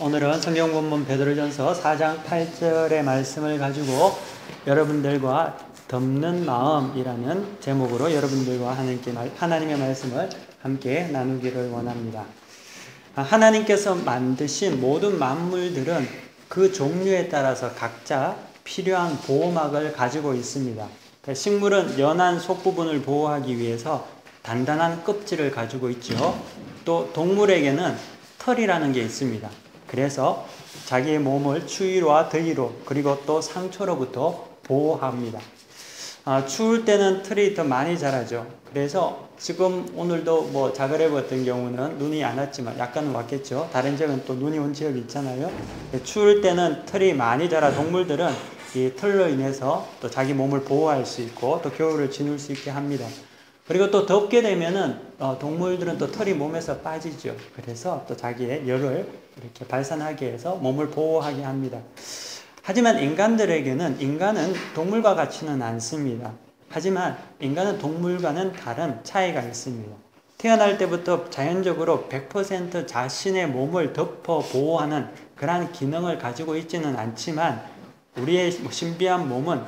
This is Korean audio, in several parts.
오늘은 성경 본문 베드로전서 4장 8절의 말씀을 가지고 여러분들과 덮는 마음이라는 제목으로 여러분들과 하나님의 말씀을 함께 나누기를 원합니다. 하나님께서 만드신 모든 만물들은 그 종류에 따라서 각자 필요한 보호막을 가지고 있습니다. 식물은 연한 속부분을 보호하기 위해서 단단한 껍질을 가지고 있죠. 또 동물에게는 털이라는 게 있습니다. 그래서 자기의 몸을 추위와 더위로 그리고 또 상처로부터 보호합니다. 추울 때는 털이 더 많이 자라죠. 그래서 지금 오늘도 자그레브 같은 경우는 눈이 안 왔지만 약간은 왔겠죠. 다른 지역은 또 눈이 온 지역이 있잖아요. 추울 때는 털이 많이 자라 동물들은 이 털로 인해서 또 자기 몸을 보호할 수 있고 또 겨울을 지낼 수 있게 합니다. 그리고 또 덥게 되면은 동물들은 또 털이 몸에서 빠지죠. 그래서 또 자기의 열을 이렇게 발산하게 해서 몸을 보호하게 합니다. 하지만 인간은 동물과 같지는 않습니다. 하지만 인간은 동물과는 다른 차이가 있습니다. 태어날 때부터 자연적으로 100% 자신의 몸을 덮어 보호하는 그러한 기능을 가지고 있지는 않지만 우리의 신비한 몸은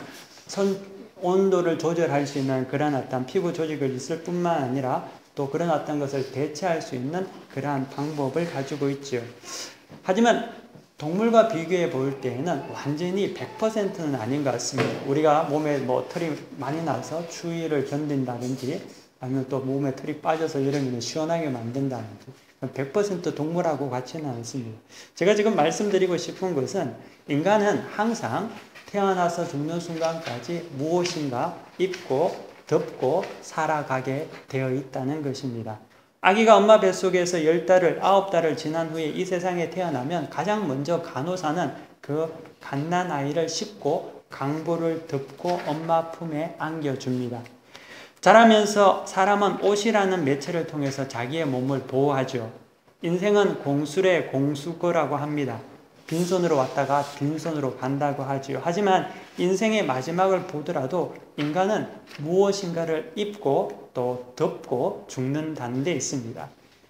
온도를 조절할 수 있는 그런 어떤 피부 조직을 있을 뿐만 아니라 또 그런 어떤 것을 대체할 수 있는 그러한 방법을 가지고 있죠. 하지만 동물과 비교해 볼 때에는 완전히 100%는 아닌 것 같습니다. 우리가 몸에 털이 많이 나서 추위를 견딘다든지 아니면 또 몸에 털이 빠져서 여름에는 시원하게 만든다든지 100% 동물하고 같지는 않습니다. 제가 지금 말씀드리고 싶은 것은 인간은 항상 태어나서 죽는 순간까지 무엇인가 입고 덮고 살아가게 되어 있다는 것입니다. 아기가 엄마 뱃속에서 10달을 9달을 지난 후에 이 세상에 태어나면 가장 먼저 간호사는 그 갓난아이를 씻고 강보를 덮고 엄마 품에 안겨줍니다. 자라면서 사람은 옷이라는 매체를 통해서 자기의 몸을 보호하죠. 인생은 공수래 공수거라고 합니다. 빈손으로 왔다가 빈손으로 간다고 하지요. 하지만 인생의 마지막을 보더라도 인간은 무엇인가를 입고 또 덮고 죽는다는 데 있습니다.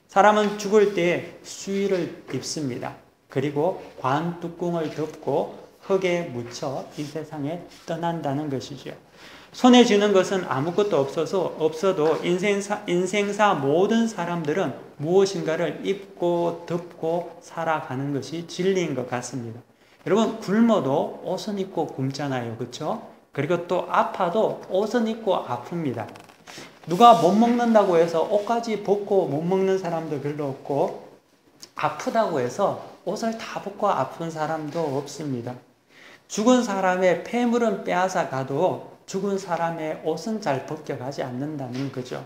사람은 죽을 때 수의를 입습니다. 그리고 관뚜껑을 덮고 흙에 묻혀 이 세상에 떠난다는 것이죠. 손에 쥐는 것은 아무것도 없어도 인생사 모든 사람들은 무엇인가를 입고 덮고 살아가는 것이 진리인 것 같습니다. 여러분, 굶어도 옷은 입고 굶잖아요. 그렇죠? 그리고 또 아파도 옷은 입고 아픕니다. 누가 못 먹는다고 해서 옷까지 벗고 못 먹는 사람도 별로 없고 아프다고 해서 옷을 다 벗고 아픈 사람도 없습니다. 죽은 사람의 폐물은 빼앗아 가도 죽은 사람의 옷은 잘 벗겨가지 않는다는 거죠.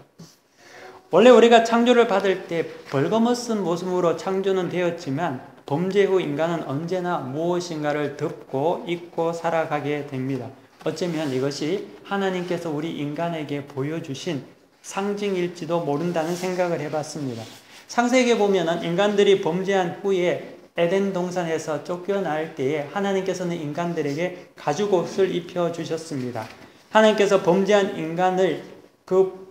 원래 우리가 창조를 받을 때 벌거벗은 모습으로 창조는 되었지만 범죄 후 인간은 언제나 무엇인가를 덮고 입고 살아가게 됩니다. 어쩌면 이것이 하나님께서 우리 인간에게 보여주신 상징일지도 모른다는 생각을 해봤습니다. 창세기에 보면은 인간들이 범죄한 후에 에덴 동산에서 쫓겨날 때에 하나님께서는 인간들에게 가죽옷을 입혀주셨습니다. 하나님께서 범죄한 인간을 그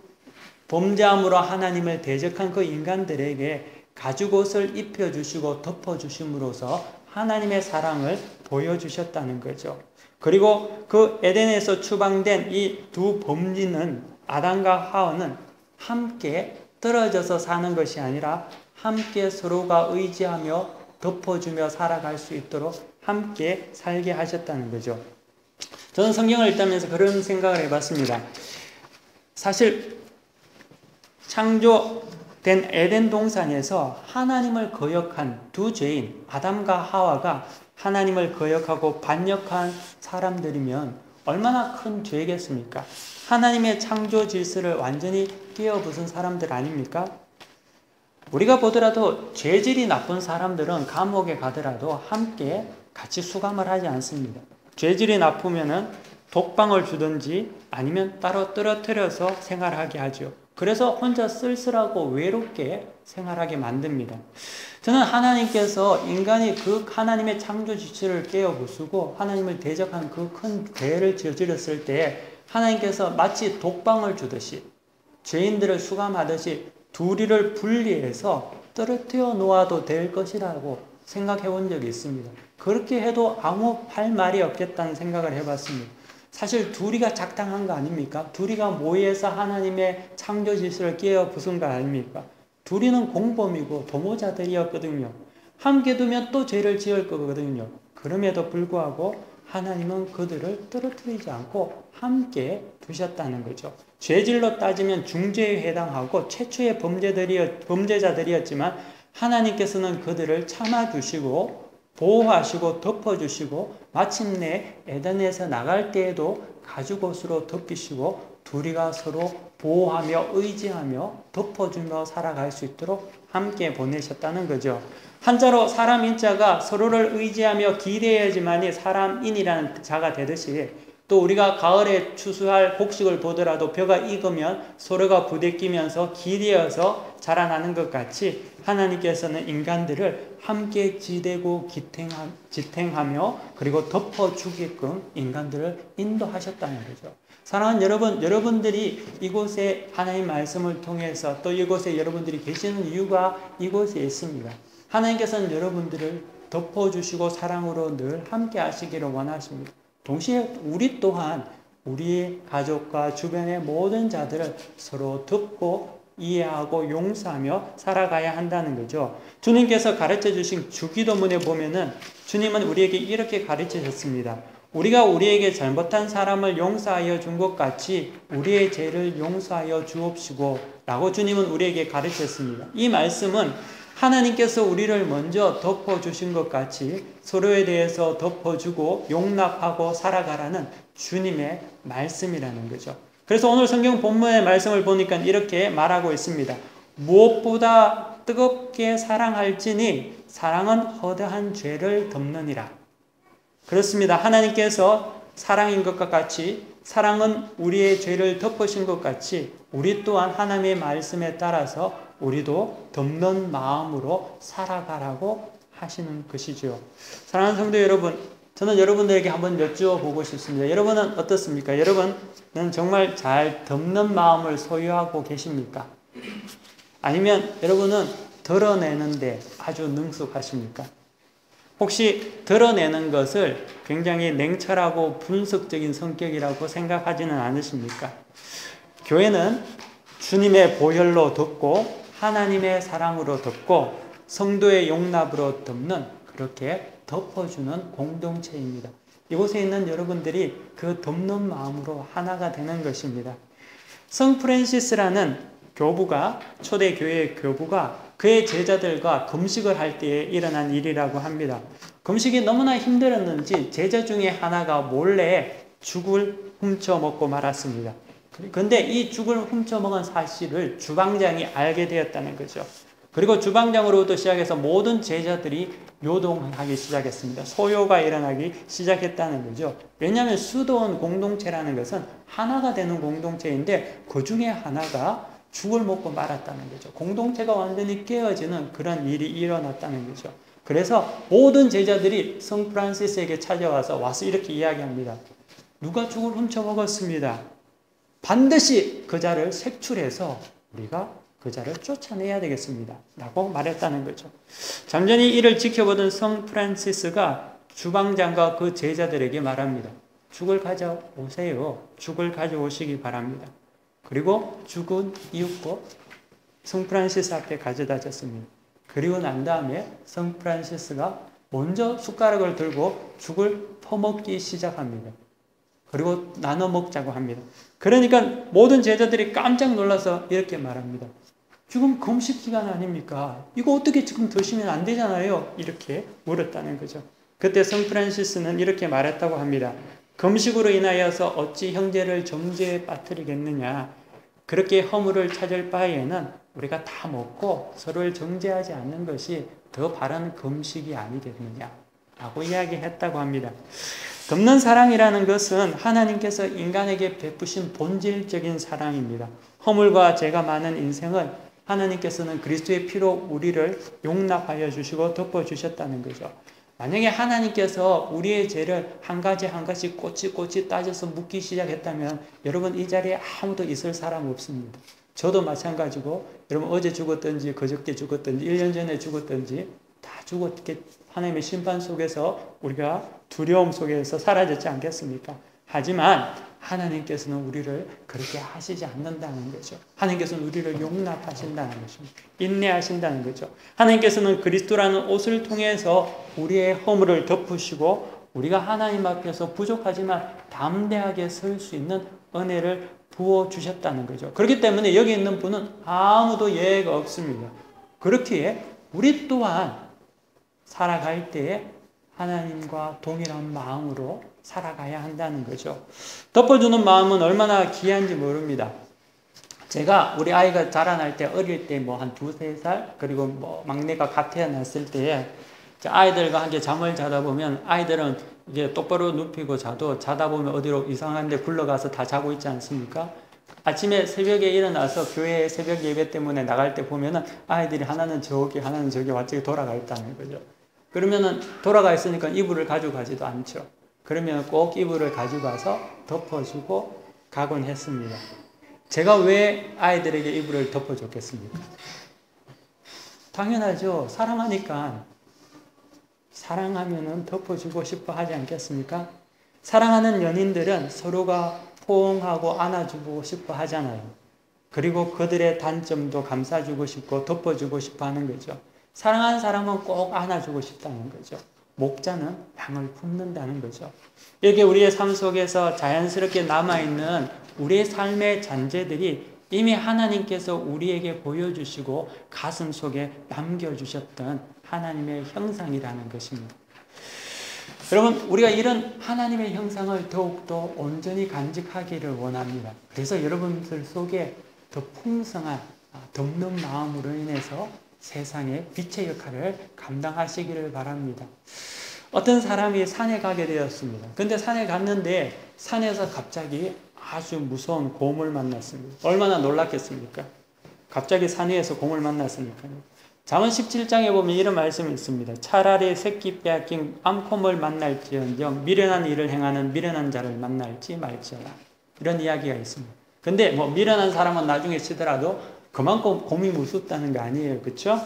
범죄함으로 하나님을 대적한 그 인간들에게 가죽옷을 입혀주시고 덮어주심으로써 하나님의 사랑을 보여주셨다는 거죠. 그리고 그 에덴에서 추방된 이 두 범인은 아담과 하와는 함께 떨어져서 사는 것이 아니라 함께 서로가 의지하며 덮어주며 살아갈 수 있도록 함께 살게 하셨다는 거죠. 저는 성경을 읽으면서 그런 생각을 해봤습니다. 사실 창조된 에덴 동산에서 하나님을 거역한 두 죄인 아담과 하와가 하나님을 거역하고 반역한 사람들이면 얼마나 큰 죄겠습니까? 하나님의 창조 질서를 완전히 깨어부순 사람들 아닙니까? 우리가 보더라도 죄질이 나쁜 사람들은 감옥에 가더라도 함께 같이 수감을 하지 않습니다. 죄질이 나쁘면은 독방을 주든지 아니면 따로 떨어뜨려서 생활하게 하죠. 그래서 혼자 쓸쓸하고 외롭게 생활하게 만듭니다. 저는 하나님께서 인간이 그 하나님의 창조 지체를 깨어부수고 하나님을 대적한 그 큰 죄를 저질렀을 때 하나님께서 마치 독방을 주듯이 죄인들을 수감하듯이 둘이를 분리해서 떨어뜨려 놓아도 될 것이라고 생각해 본 적이 있습니다. 그렇게 해도 아무 할 말이 없겠다는 생각을 해봤습니다. 사실 둘이가 작당한 거 아닙니까? 둘이가 모여서 하나님의 창조 질서를 깨어 부순 거 아닙니까? 둘이는 공범이고 도모자들이었거든요. 함께 두면 또 죄를 지을 거거든요. 그럼에도 불구하고 하나님은 그들을 떨어뜨리지 않고 함께 두셨다는 거죠. 죄질로 따지면 중죄에 해당하고 최초의 범죄자들이었지만 하나님께서는 그들을 참아주시고 보호하시고 덮어주시고 마침내 에덴에서 나갈 때에도 가죽옷으로 덮이시고 둘이가 서로 보호하며 의지하며 덮어주며 살아갈 수 있도록 함께 보내셨다는 거죠. 한자로 사람 인자가 서로를 의지하며 기대해야지만이 사람인이라는 자가 되듯이 또 우리가 가을에 추수할 곡식을 보더라도 벼가 익으면 서로가 부대끼면서 기대어서 자라나는 것 같이 하나님께서는 인간들을 함께 지대고 지탱하며 그리고 덮어주게끔 인간들을 인도하셨다는 거죠. 사랑하는 여러분, 여러분들이 이곳에 하나님 말씀을 통해서 또 이곳에 여러분들이 계시는 이유가 이곳에 있습니다. 하나님께서는 여러분들을 덮어주시고 사랑으로 늘 함께 하시기를 원하십니다. 동시에 우리 또한 우리의 가족과 주변의 모든 자들을 서로 듣고 이해하고 용서하며 살아가야 한다는 거죠. 주님께서 가르쳐 주신 주기도문에 보면은 주님은 우리에게 이렇게 가르쳐 줬습니다. 우리가 우리에게 잘못한 사람을 용서하여 준 것 같이 우리의 죄를 용서하여 주옵시고 라고 주님은 우리에게 가르쳤습니다. 이 말씀은 하나님께서 우리를 먼저 덮어주신 것 같이 서로에 대해서 덮어주고 용납하고 살아가라는 주님의 말씀이라는 거죠. 그래서 오늘 성경 본문의 말씀을 보니까 이렇게 말하고 있습니다. 무엇보다 뜨겁게 사랑할지니 사랑은 허다한 죄를 덮느니라. 그렇습니다. 하나님께서 사랑인 것과 같이 사랑은 우리의 죄를 덮으신 것 같이 우리 또한 하나님의 말씀에 따라서 우리도 덮는 마음으로 살아가라고 하시는 것이죠. 사랑하는 성도 여러분, 저는 여러분들에게 한번 여쭈어보고 싶습니다. 여러분은 어떻습니까? 여러분은 정말 잘 덮는 마음을 소유하고 계십니까? 아니면 여러분은 드러내는데 아주 능숙하십니까? 혹시 드러내는 것을 굉장히 냉철하고 분석적인 성격이라고 생각하지는 않으십니까? 교회는 주님의 보혈로 덮고 하나님의 사랑으로 덮고 성도의 용납으로 덮는 그렇게 덮어주는 공동체입니다. 이곳에 있는 여러분들이 그 덮는 마음으로 하나가 되는 것입니다. 성 프란시스라는 교부가 초대교회의 교부가 그의 제자들과 금식을 할 때에 일어난 일이라고 합니다. 금식이 너무나 힘들었는지 제자 중에 하나가 몰래 죽을 훔쳐 먹고 말았습니다. 그런데 이 죽을 훔쳐먹은 사실을 주방장이 알게 되었다는 거죠. 그리고 주방장으로부터 시작해서 모든 제자들이 요동하기 시작했습니다. 소요가 일어나기 시작했다는 거죠. 왜냐하면 수도원 공동체라는 것은 하나가 되는 공동체인데 그 중에 하나가 죽을 먹고 말았다는 거죠. 공동체가 완전히 깨어지는 그런 일이 일어났다는 거죠. 그래서 모든 제자들이 성 프란시스에게 와서 이렇게 이야기합니다. 누가 죽을 훔쳐먹었습니다. 반드시 그 자를 색출해서 우리가 그 자를 쫓아내야 되겠습니다. 라고 말했다는 거죠. 잠잠히 이를 지켜보던 성 프란시스가 주방장과 그 제자들에게 말합니다. 죽을 가져오세요. 죽을 가져오시기 바랍니다. 그리고 죽은 이윽고 성 프란시스 앞에 가져다 줬습니다. 그리고 난 다음에 성 프란시스가 먼저 숟가락을 들고 죽을 퍼먹기 시작합니다. 그리고 나눠 먹자고 합니다. 그러니까 모든 제자들이 깜짝 놀라서 이렇게 말합니다. 지금 금식 기간 아닙니까? 이거 어떻게 지금 드시면 안 되잖아요. 이렇게 물었다는 거죠. 그때 성 프란시스는 이렇게 말했다고 합니다. 금식으로 인하여서 어찌 형제를 정죄에 빠뜨리겠느냐. 그렇게 허물을 찾을 바에는 우리가 다 먹고 서로를 정죄하지 않는 것이 더 바른 금식이 아니겠느냐. 라고 이야기했다고 합니다. 덮는 사랑이라는 것은 하나님께서 인간에게 베푸신 본질적인 사랑입니다. 허물과 죄가 많은 인생을 하나님께서는 그리스도의 피로 우리를 용납하여 주시고 덮어주셨다는 거죠. 만약에 하나님께서 우리의 죄를 한 가지 한 가지 꼬치꼬치 따져서 묻기 시작했다면 여러분 이 자리에 아무도 있을 사람 없습니다. 저도 마찬가지고 여러분 어제 죽었든지 그저께 죽었든지 1년 전에 죽었든지 다 죽었게 하나님의 심판 속에서 우리가 두려움 속에서 사라졌지 않겠습니까? 하지만 하나님께서는 우리를 그렇게 하시지 않는다는 거죠. 하나님께서는 우리를 용납하신다는 것입니다. 인내하신다는 거죠. 하나님께서는 그리스도라는 옷을 통해서 우리의 허물을 덮으시고 우리가 하나님 앞에서 부족하지만 담대하게 설 수 있는 은혜를 부어주셨다는 거죠. 그렇기 때문에 여기 있는 분은 아무도 예외가 없습니다. 그렇기에 우리 또한 살아갈 때에 하나님과 동일한 마음으로 살아가야 한다는 거죠. 덮어주는 마음은 얼마나 귀한지 모릅니다. 제가 우리 아이가 자라날 때 어릴 때 뭐 한 2-3살 그리고 뭐 막내가 갓 태어났을 때에 아이들과 함께 잠을 자다 보면 아이들은 이게 똑바로 눕히고 자다 보면 어디로 이상한 데 굴러가서 다 자고 있지 않습니까? 아침에 새벽에 일어나서 교회 새벽 예배 때문에 나갈 때 보면은 아이들이 하나는 저기 하나는 저기 왔지 돌아가 있다는 거죠. 그러면은 돌아가 있으니까 이불을 가져가지도 않죠. 그러면 꼭 이불을 가져가서 덮어주고 가곤 했습니다. 제가 왜 아이들에게 이불을 덮어줬겠습니까? 당연하죠. 사랑하니까. 사랑하면은 덮어주고 싶어 하지 않겠습니까? 사랑하는 연인들은 서로가 포옹하고 안아주고 싶어 하잖아요. 그리고 그들의 단점도 감싸주고 싶고 덮어주고 싶어 하는 거죠. 사랑하는 사람은 꼭 안아주고 싶다는 거죠. 목자는 양을 품는다는 거죠. 이렇게 우리의 삶 속에서 자연스럽게 남아있는 우리의 삶의 잔재들이 이미 하나님께서 우리에게 보여주시고 가슴 속에 남겨주셨던 하나님의 형상이라는 것입니다. 여러분, 우리가 이런 하나님의 형상을 더욱더 온전히 간직하기를 원합니다. 그래서 여러분들 속에 더 풍성한 덮는 마음으로 인해서 세상의 빛의 역할을 감당하시기를 바랍니다. 어떤 사람이 산에 가게 되었습니다. 근데 산에 갔는데 산에서 갑자기 아주 무서운 곰을 만났습니다. 얼마나 놀랐겠습니까? 갑자기 산 위에서 곰을 만났으니까요. 잠언 17장에 보면 이런 말씀이 있습니다. 차라리 새끼 빼앗긴 암컷을 만날지언정 미련한 일을 행하는 미련한 자를 만날지 말지어라. 이런 이야기가 있습니다. 근데 뭐 미련한 사람은 나중에 치더라도 그만큼 곰이 무섭다는 거 아니에요. 그렇죠?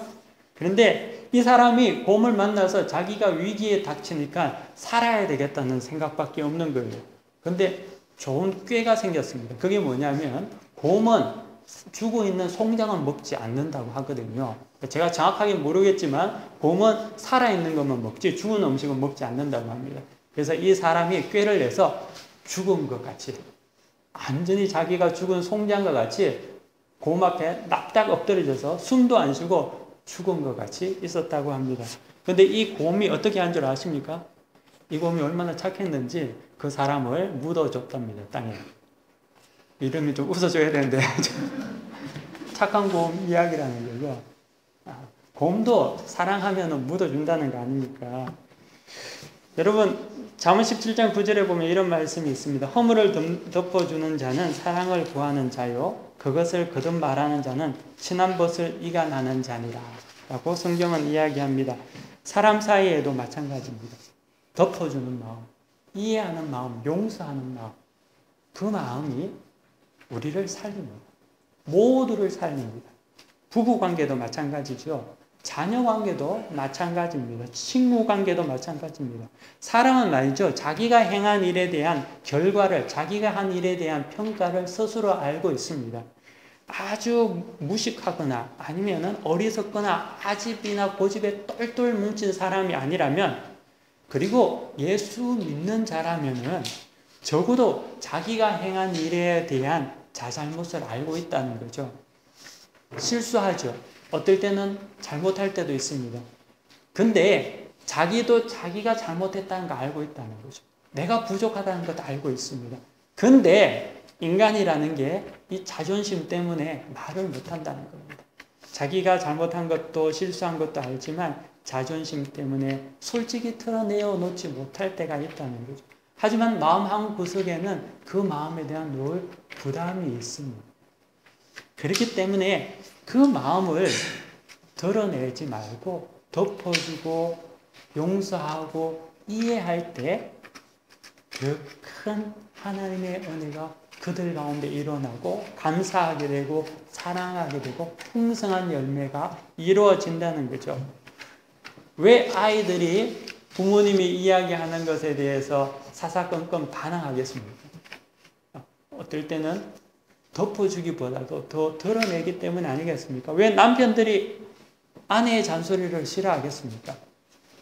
그런데 이 사람이 곰을 만나서 자기가 위기에 닥치니까 살아야 되겠다는 생각밖에 없는 거예요. 근데 좋은 꾀가 생겼습니다. 그게 뭐냐면 곰은 죽어 있는 송장은 먹지 않는다고 하거든요. 제가 정확하게 모르겠지만 곰은 살아있는 것만 먹지 죽은 음식은 먹지 않는다고 합니다. 그래서 이 사람이 꾀를 내서 죽은 것 같이 완전히 자기가 죽은 송장과 같이 곰 앞에 납작 엎드려져서 숨도 안 쉬고 죽은 것 같이 있었다고 합니다. 그런데 이 곰이 어떻게 한 줄 아십니까? 이 곰이 얼마나 착했는지 그 사람을 묻어줬답니다. 땅에. 이름이 좀 웃어줘야 되는데 착한 곰 이야기라는 거죠. 곰도 사랑하면 묻어준다는 거 아닙니까? 여러분 잠언 17장 9절에 보면 이런 말씀이 있습니다. 허물을 덮어주는 자는 사랑을 구하는 자요 그것을 거듭 말하는 자는 친한 벗을 이간하는 자니라 라고 성경은 이야기합니다. 사람 사이에도 마찬가지입니다. 덮어주는 마음, 이해하는 마음, 용서하는 마음, 그 마음이 우리를 살립니다. 모두를 살립니다. 부부관계도 마찬가지죠. 자녀관계도 마찬가지입니다. 친구관계도 마찬가지입니다. 사람은 말이죠. 자기가 행한 일에 대한 결과를, 자기가 한 일에 대한 평가를 스스로 알고 있습니다. 아주 무식하거나 아니면 어리석거나 아집이나 고집에 똘똘 뭉친 사람이 아니라면 그리고 예수 믿는 자라면은 적어도 자기가 행한 일에 대한 자잘못을 알고 있다는 거죠. 실수하죠. 어떨 때는 잘못할 때도 있습니다. 근데 자기도 자기가 잘못했다는 거 알고 있다는 거죠. 내가 부족하다는 것도 알고 있습니다. 근데 인간이라는 게 이 자존심 때문에 말을 못한다는 겁니다. 자기가 잘못한 것도 실수한 것도 알지만 자존심 때문에 솔직히 털어내어 놓지 못할 때가 있다는 거죠. 하지만 마음 한구석에는 그 마음에 대한 늘 부담이 있습니다. 그렇기 때문에 그 마음을 드러내지 말고 덮어주고 용서하고 이해할 때 그 큰 하나님의 은혜가 그들 가운데 일어나고 감사하게 되고 사랑하게 되고 풍성한 열매가 이루어진다는 거죠. 왜 아이들이 부모님이 이야기하는 것에 대해서 사사건건 반항하겠습니까? 어떨 때는 덮어주기보다도 더 드러내기 때문 아니겠습니까? 왜 남편들이 아내의 잔소리를 싫어하겠습니까?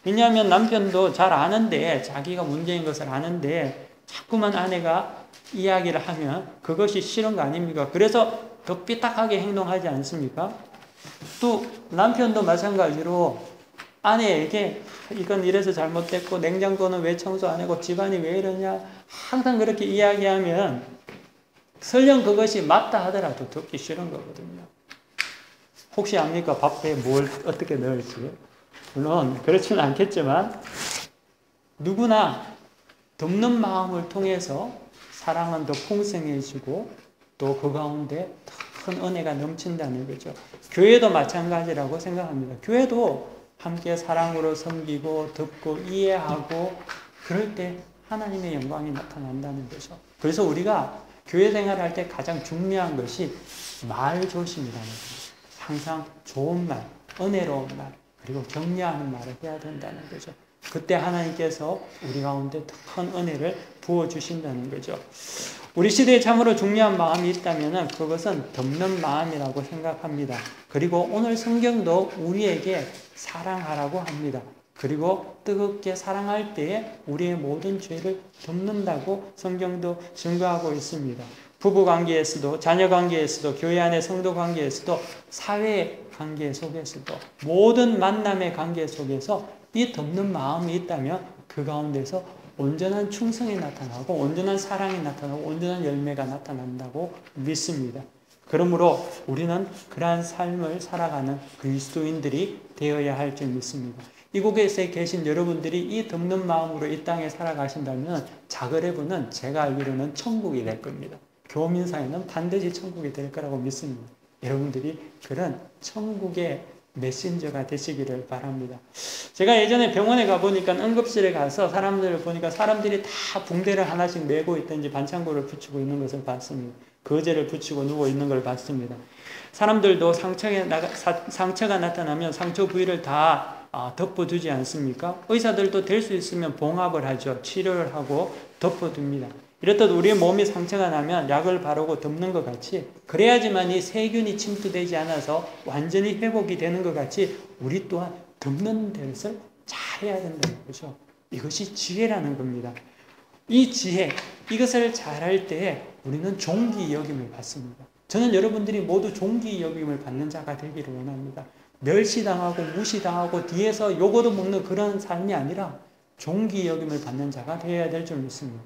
왜냐하면 남편도 잘 아는데, 자기가 문제인 것을 아는데 자꾸만 아내가 이야기를 하면 그것이 싫은 거 아닙니까? 그래서 더 삐딱하게 행동하지 않습니까? 또 남편도 마찬가지로 아내에게 이건 이래서 잘못됐고 냉장고는 왜 청소 안 하고 집안이 왜 이러냐 항상 그렇게 이야기하면 설령 그것이 맞다 하더라도 듣기 싫은 거거든요. 혹시 압니까? 밥에 뭘 어떻게 넣을지? 물론 그렇지는 않겠지만 누구나 돕는 마음을 통해서 사랑은 더 풍성해지고 또 그 가운데 큰 은혜가 넘친다는 거죠. 교회도 마찬가지라고 생각합니다. 교회도 함께 사랑으로 섬기고 듣고 이해하고 그럴 때 하나님의 영광이 나타난다는 거죠. 그래서 우리가 교회 생활을 할 때 가장 중요한 것이 말 조심이라는 거죠. 항상 좋은 말, 은혜로운 말, 그리고 격려하는 말을 해야 된다는 거죠. 그때 하나님께서 우리 가운데 큰 은혜를 부어주신다는 거죠. 우리 시대에 참으로 중요한 마음이 있다면 그것은 돕는 마음이라고 생각합니다. 그리고 오늘 성경도 우리에게 사랑하라고 합니다. 그리고 뜨겁게 사랑할 때에 우리의 모든 죄를 덮는다고 성경도 증거하고 있습니다. 부부 관계에서도, 자녀 관계에서도, 교회 안의 성도 관계에서도, 사회 관계 속에서도, 모든 만남의 관계 속에서 이 덮는 마음이 있다면 그 가운데서 온전한 충성이 나타나고 온전한 사랑이 나타나고 온전한 열매가 나타난다고 믿습니다. 그러므로 우리는 그러한 삶을 살아가는 그리스도인들이 되어야 할 줄 믿습니다. 이곳에 계신 여러분들이 이 덮는 마음으로 이 땅에 살아가신다면 자그레브는 제가 알기로는 천국이 될 겁니다. 교민사회는 반드시 천국이 될 거라고 믿습니다. 여러분들이 그런 천국의 메신저가 되시기를 바랍니다. 제가 예전에 병원에 가보니까 응급실에 가서 사람들을 보니까 사람들이 다 붕대를 하나씩 메고 있든지 반창고를 붙이고 있는 것을 봤습니다. 거제를 붙이고 누워 있는 걸 봤습니다. 사람들도 상처가 나타나면 상처 부위를 다 덮어두지 않습니까? 의사들도 될 수 있으면 봉합을 하죠. 치료를 하고 덮어둡니다. 이렇듯 우리의 몸이 상처가 나면 약을 바르고 덮는 것 같이 그래야지만 이 세균이 침투되지 않아서 완전히 회복이 되는 것 같이 우리 또한 덮는 것을 잘 해야 된다는 거죠. 이것이 지혜라는 겁니다. 이 지혜, 이것을 잘할 때 우리는 존귀 여김을 받습니다. 저는 여러분들이 모두 존귀 여김을 받는 자가 되기를 원합니다. 멸시당하고 무시당하고 뒤에서 요거도 먹는 그런 삶이 아니라 존귀 여김을 받는 자가 되어야 될 줄 믿습니다.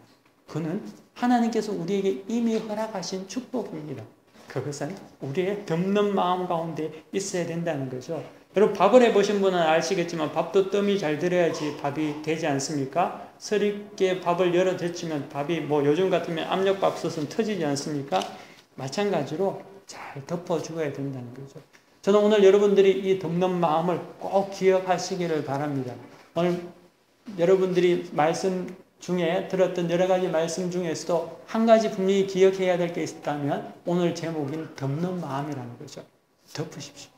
그는 하나님께서 우리에게 이미 허락하신 축복입니다. 그것은 우리의 덮는 마음 가운데 있어야 된다는 거죠. 여러분 밥을 해보신 분은 아시겠지만 밥도 뜸이 잘 들어야지 밥이 되지 않습니까? 서럽게 밥을 열어 데치면 밥이 요즘 같으면 압력밥솥은 터지지 않습니까? 마찬가지로 잘 덮어주어야 된다는 거죠. 저는 오늘 여러분들이 이 덮는 마음을 꼭 기억하시기를 바랍니다. 오늘 여러분들이 말씀 중에 들었던 여러 가지 말씀 중에서도 한 가지 분명히 기억해야 될 게 있다면 오늘 제목인 덮는 마음이라는 거죠. 덮으십시오.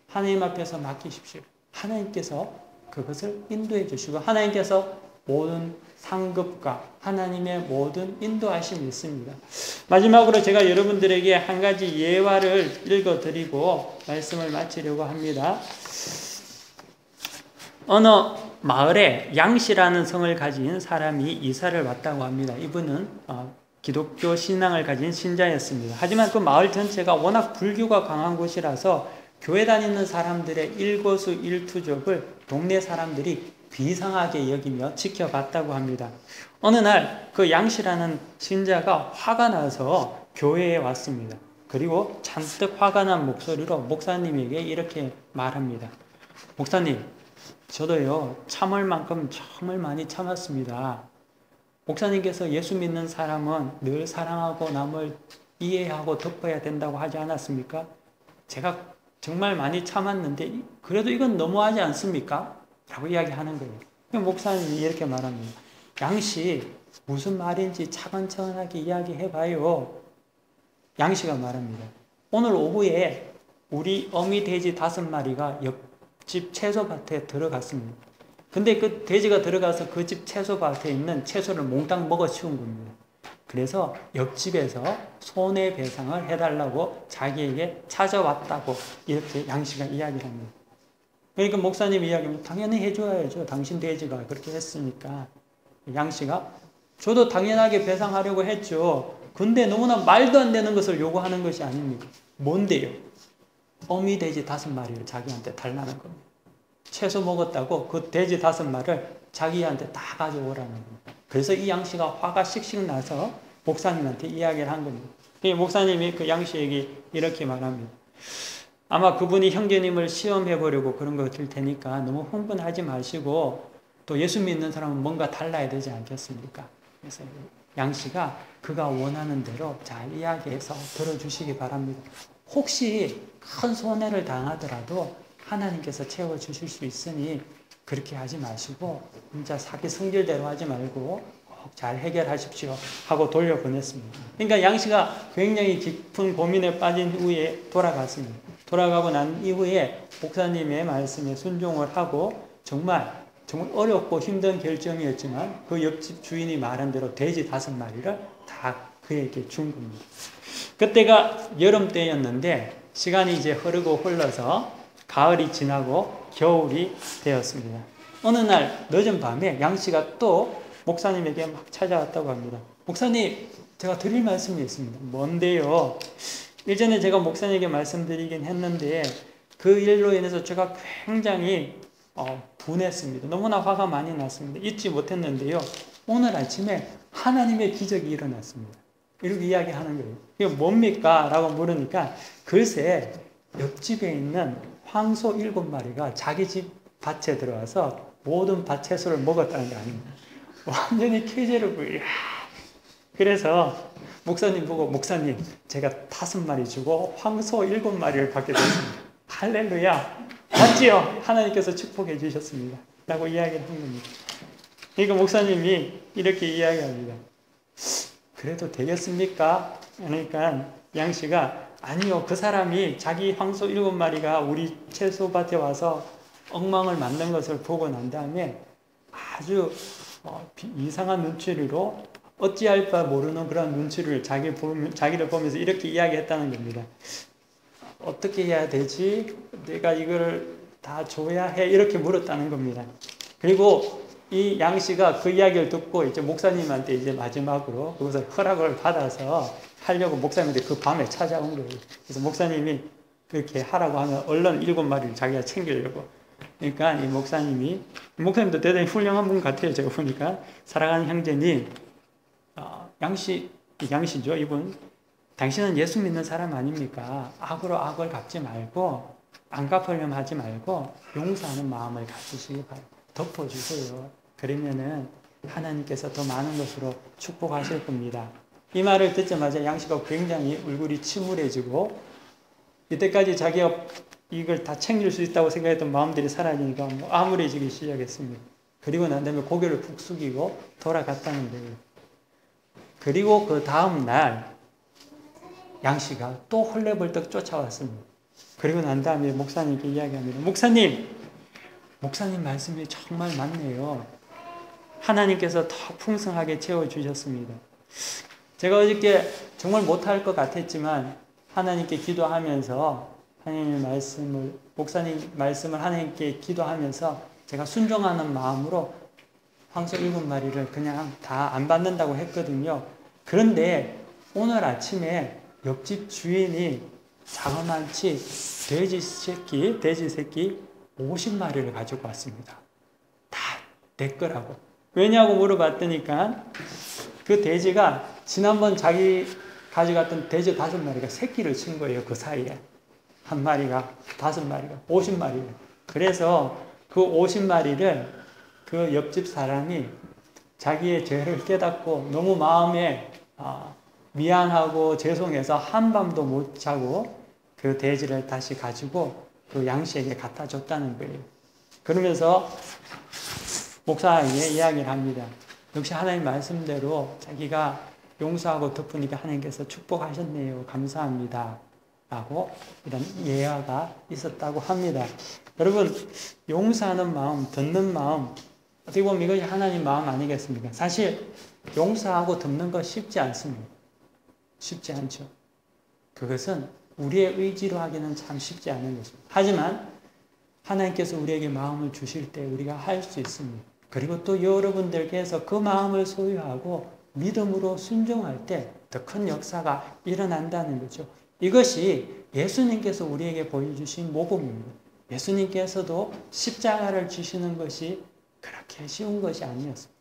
하나님 앞에서 맡기십시오. 하나님께서 그것을 인도해 주시고 하나님께서 모든 상급과 하나님의 모든 인도하심이 있습니다. 마지막으로 제가 여러분들에게 한 가지 예화를 읽어드리고 말씀을 마치려고 합니다. 어느 마을에 양씨라는 성을 가진 사람이 이사를 왔다고 합니다. 이분은 기독교 신앙을 가진 신자였습니다. 하지만 그 마을 전체가 워낙 불교가 강한 곳이라서 교회 다니는 사람들의 일거수일투족을 동네 사람들이 비상하게 여기며 지켜봤다고 합니다. 어느 날 그 양씨라는 신자가 화가 나서 교회에 왔습니다. 그리고 잔뜩 화가 난 목소리로 목사님에게 이렇게 말합니다. 목사님, 저도요 참을 만큼 정말 많이 참았습니다. 목사님께서 예수 믿는 사람은 늘 사랑하고 남을 이해하고 덮어야 된다고 하지 않았습니까? 제가 정말 많이 참았는데 그래도 이건 너무하지 않습니까? 라고 이야기하는 거예요. 목사님이 이렇게 말합니다. 양씨 무슨 말인지 차근차근하게 이야기해봐요. 양씨가 말합니다. 오늘 오후에 우리 어미 돼지 5마리가 집 채소밭에 들어갔습니다. 근데 그 돼지가 들어가서 그 집 채소밭에 있는 채소를 몽땅 먹어 치운 겁니다. 그래서 옆집에서 손해배상을 해달라고 자기에게 찾아왔다고 이렇게 양씨가 이야기를 합니다. 그러니까 목사님 이야기는 당연히 해줘야죠. 당신 돼지가 그렇게 했으니까. 양씨가 저도 당연하게 배상하려고 했죠. 근데 너무나 말도 안 되는 것을 요구하는 것이 아닙니까? 뭔데요? 어미 돼지 5마리를 자기한테 달라는 겁니다. 채소 먹었다고 그 돼지 5마리를 자기한테 다 가져오라는 겁니다. 그래서 이 양씨가 화가 씩씩 나서 목사님한테 이야기를 한 겁니다. 목사님이 그 양씨에게 이렇게 말합니다. 아마 그분이 형제님을 시험해 보려고 그런 거 들 테니까 너무 흥분하지 마시고 또 예수 믿는 사람은 뭔가 달라야 되지 않겠습니까? 그래서 양씨가 그가 원하는 대로 잘 이야기해서 들어주시기 바랍니다. 혹시 큰 손해를 당하더라도 하나님께서 채워주실 수 있으니 그렇게 하지 마시고 진짜 자기 성질대로 하지 말고 꼭 잘 해결하십시오 하고 돌려보냈습니다. 그러니까 양씨가 굉장히 깊은 고민에 빠진 후에 돌아갔습니다. 돌아가고 난 이후에 목사님의 말씀에 순종을 하고 정말 어렵고 힘든 결정이었지만 그 옆집 주인이 말한 대로 돼지 5마리를 다 그에게 준 겁니다. 그때가 여름 때였는데 시간이 이제 흐르고 흘러서 가을이 지나고 겨울이 되었습니다. 어느 날 늦은 밤에 양씨가 또 목사님에게 막 찾아왔다고 합니다. 목사님, 제가 드릴 말씀이 있습니다. 뭔데요? 일전에 제가 목사님에게 말씀드리긴 했는데 그 일로 인해서 제가 굉장히 분했습니다. 너무나 화가 많이 났습니다. 잊지 못했는데요. 오늘 아침에 하나님의 기적이 일어났습니다. 이렇게 이야기하는 거예요. 이게 뭡니까? 라고 물으니까 글쎄 옆집에 있는 황소 7마리가 자기 집 밭에 들어와서 모든 밭 채소를 먹었다는 게 아닙니다. 완전히 쾌재를 부려. 그래서 목사님 보고 목사님 제가 5마리 주고 황소 7마리를 받게 됐습니다. 할렐루야. 맞지요? 하나님께서 축복해 주셨습니다. 라고 이야기를 한 겁니다. 그러니까 목사님이 이렇게 이야기합니다. 그래도 되겠습니까? 그러니까 양씨가 아니요. 그 사람이 자기 황소 7마리가 우리 채소밭에 와서 엉망을 만든 것을 보고 난 다음에 아주 이상한 눈치로 어찌할 바 모르는 그런 눈치를 자기를 보면서 이렇게 이야기했다는 겁니다. 어떻게 해야 되지? 내가 이걸 다 줘야 해? 이렇게 물었다는 겁니다. 그리고 이 양씨가 그 이야기를 듣고 이제 목사님한테 이제 마지막으로 그것을 허락을 받아서 하려고 목사님한테 그 밤에 찾아온 거예요. 그래서 목사님이 그렇게 하라고 하면 얼른 7마리를 자기가 챙기려고. 그러니까 이 목사님도 대단히 훌륭한 분 같아요. 제가 보니까. 사랑하는 형제님, 양씨죠, 이분. 당신은 예수 믿는 사람 아닙니까? 악으로 악을 갚지 말고, 안 갚으려면 하지 말고, 용서하는 마음을 가지시기 바랍니다. 덮어주세요. 그러면은 하나님께서 더 많은 것으로 축복하실 겁니다. 이 말을 듣자마자 양씨가 굉장히 얼굴이 침울해지고, 이때까지 자기가 이걸 다 챙길 수 있다고 생각했던 마음들이 사라지니까 암울해지기 시작했습니다. 그리고 난 다음에 고개를 푹 숙이고 돌아갔다는 거예요. 그리고 그 다음 날 양씨가 또 헐레벌떡 쫓아왔습니다. 그리고 난 다음에 목사님께 이야기합니다. 목사님 말씀이 정말 맞네요. 하나님께서 더 풍성하게 채워주셨습니다. 제가 어저께 정말 못할 것 같았지만 하나님께 기도하면서 목사님 말씀을 하나님께 기도하면서 제가 순종하는 마음으로 황소 7마리를 그냥 다 안 받는다고 했거든요. 그런데 오늘 아침에 옆집 주인이 자그만치 돼지 새끼 50마리를 가지고 왔습니다. 다 내 거라고. 왜냐고 물어봤더니까 그 돼지가 지난번 자기 가져갔던 돼지 5마리가 새끼를 친 거예요. 그 사이에. 한 마리가 5마리가 50마리를. 그래서 그 50마리를 그 옆집 사람이 자기의 죄를 깨닫고 너무 마음에 미안하고 죄송해서 한밤도 못 자고 그 돼지를 다시 가지고 그 양씨에게 갖다 줬다는 거예요. 그러면서 목사에게 이야기를 합니다. 역시 하나님 말씀대로 자기가 용서하고 덮으니까 하나님께서 축복하셨네요. 감사합니다. 라고 이런 예화가 있었다고 합니다. 여러분, 용서하는 마음, 듣는 마음, 어떻게 보면 이것이 하나님 마음 아니겠습니까? 사실 용서하고 듣는 거 쉽지 않습니다. 쉽지 않죠. 그것은 우리의 의지로 하기는 참 쉽지 않은 것입니다. 하지만 하나님께서 우리에게 마음을 주실 때 우리가 할 수 있습니다. 그리고 또 여러분들께서 그 마음을 소유하고 믿음으로 순종할 때 더 큰 역사가 일어난다는 거죠. 이것이 예수님께서 우리에게 보여주신 모범입니다. 예수님께서도 십자가를 지시는 것이 그렇게 쉬운 것이 아니었습니다.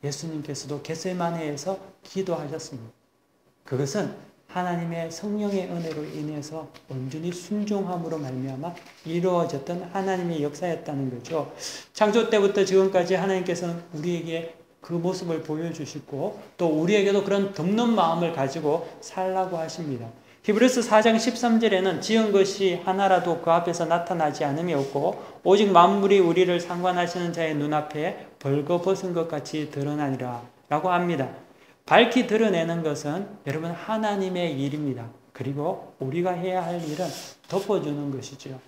예수님께서도 겟세마네에서 기도하셨습니다. 그것은 하나님의 성령의 은혜로 인해서 온전히 순종함으로 말미암아 이루어졌던 하나님의 역사였다는 거죠. 창조 때부터 지금까지 하나님께서는 우리에게 그 모습을 보여주시고 또 우리에게도 그런 돕는 마음을 가지고 살라고 하십니다. 히브리서 4장 13절에는 지은 것이 하나라도 그 앞에서 나타나지 않음이 없고 오직 만물이 우리를 상관하시는 자의 눈앞에 벌거벗은 것 같이 드러나니라 라고 합니다. 밝히 드러내는 것은 여러분 하나님의 일입니다. 그리고 우리가 해야 할 일은 덮어주는 것이죠.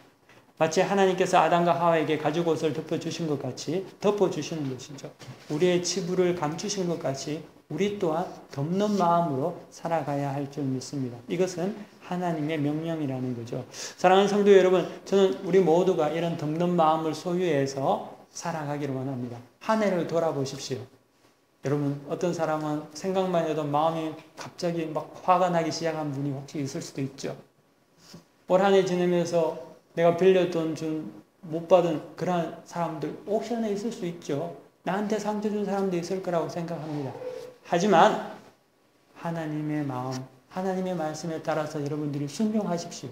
마치 하나님께서 아담과 하와에게 가죽옷을 덮어주신 것 같이 덮어주시는 것이죠. 우리의 치부를 감추신 것 같이 우리 또한 덮는 마음으로 살아가야 할 줄 믿습니다. 이것은 하나님의 명령이라는 거죠. 사랑하는 성도 여러분, 저는 우리 모두가 이런 덮는 마음을 소유해서 살아가기를 원합니다. 한 해를 돌아보십시오. 여러분, 어떤 사람은 생각만 해도 마음이 갑자기 막 화가 나기 시작한 분이 혹시 있을 수도 있죠. 올 한 해 지내면서 내가 빌렸던 못 받은 그런 사람들 혹시 하나 있을 수 있죠. 나한테 상처 준 사람도 있을 거라고 생각합니다. 하지만 하나님의 마음, 하나님의 말씀에 따라서 여러분들이 순종하십시오.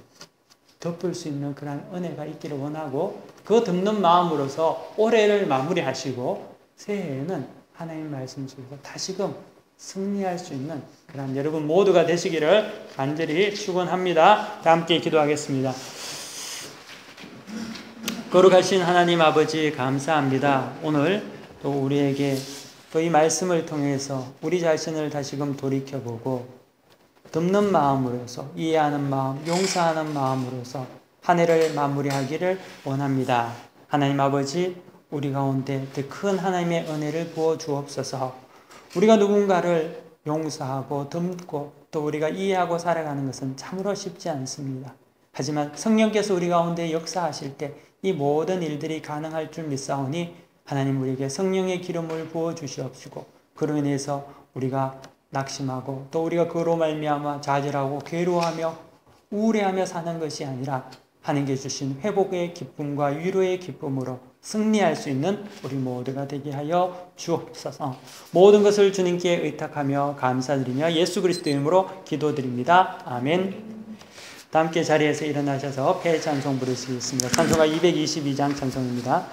덮을 수 있는 그런 은혜가 있기를 원하고 그 덮는 마음으로서 올해를 마무리하시고 새해에는 하나님의 말씀 속에서 다시금 승리할 수 있는 그런 여러분 모두가 되시기를 간절히 축원합니다. 다 함께 기도하겠습니다. 거룩하신 하나님 아버지 감사합니다. 오늘 또 우리에게 또 이 말씀을 통해서 우리 자신을 다시금 돌이켜보고 듣는 마음으로서 이해하는 마음, 용서하는 마음으로서 한 해를 마무리하기를 원합니다. 하나님 아버지 우리 가운데 더 큰 하나님의 은혜를 부어 주옵소서. 우리가 누군가를 용서하고 돕고 또 우리가 이해하고 살아가는 것은 참으로 쉽지 않습니다. 하지만 성령께서 우리 가운데 역사하실 때 이 모든 일들이 가능할 줄 믿사오니 하나님 우리에게 성령의 기름을 부어 주시옵시고 그로 인해서 우리가 낙심하고 또 우리가 그로 말미암아 좌절하고 괴로워하며 우울해하며 사는 것이 아니라 하나님께 주신 회복의 기쁨과 위로의 기쁨으로 승리할 수 있는 우리 모두가 되게 하여 주옵소서. 모든 것을 주님께 의탁하며 감사드리며 예수 그리스도 이름으로 기도드립니다. 아멘. 다 함께 자리에서 일어나셔서 폐 찬송 부르시겠습니다. 찬송가 222장 찬송입니다.